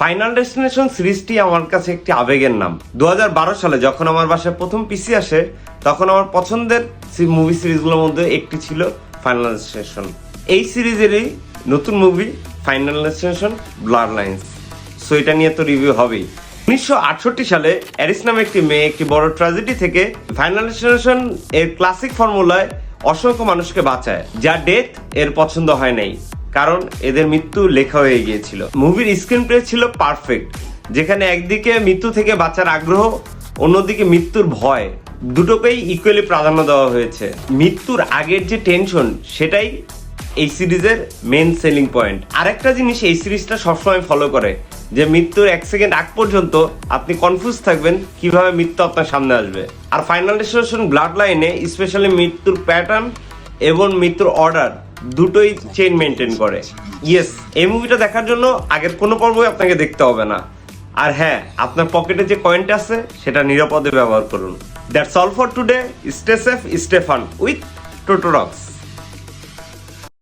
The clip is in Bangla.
ফাইনাল ডেস্টিনেশন সিরিজটি আমার কাছে একটি আবেগের নাম। 2012 সালে যখন আমার বাসায় প্রথম পিসি আসে, তখন আমার পছন্দের মুভি সিরিজগুলোর মধ্যে একটি ছিল ফাইনাল ডেস্টিনেশন। এই সিরিজেরই নতুন movie Final Destination Bloodlines. So এটা নিয়ে তো রিভিউ হবেই। 1968 সালে অ্যারিস নামে একটি মেয়ে একটি বড় ট্র্যাজেডি থেকে ফাইনাল ডেস্টিনেশন এর ক্লাসিক ফর্মুলায় অসংখ্য মানুষকে বাঁচায়, যা ডেথ এর পছন্দ হয় নাই, কারণ এদের মৃত্যু লেখা হয়ে গিয়েছিল। মুভির স্ক্রিন প্লে ছিল পারফেক্ট, যেখানে একদিকে মৃত্যু থেকে বাঁচার আগ্রহ, অন্যদিকে মৃত্যুর ভয়, দুটোকেই ইকুয়ালি প্রাধান্য দেওয়া হয়েছে। মৃত্যুর আগের যে টেনশন, সেটাই এই সিরিজের মেন সেলিং পয়েন্ট। আরেকটা জিনিস এই সিরিজটা সবসময় ফলো করে, যে মৃত্যুর 1 সেকেন্ড আগ পর্যন্ত আপনি কনফিউজ থাকবেন কিভাবে মৃত্যু আপনার সামনে আসবে। আর ফাইনাল ডেস্টিনেশন ব্লাড লাইনে স্পেশালি মৃত্যুর প্যাটার্ন এবং মৃত্যুর অর্ডার দুটোই চেইন মেনটেন করে। ইয়েস, এই মুভিটা দেখার জন্য আগের কোনো পর্বই আপনাকে দেখতে হবে না। আর হ্যাঁ, আপনার পকেটে যে কয়েনটা আছে সেটা নিরাপদে ব্যবহার করুন। That's all for today. Stay safe, stay fun with টোটোরক্স।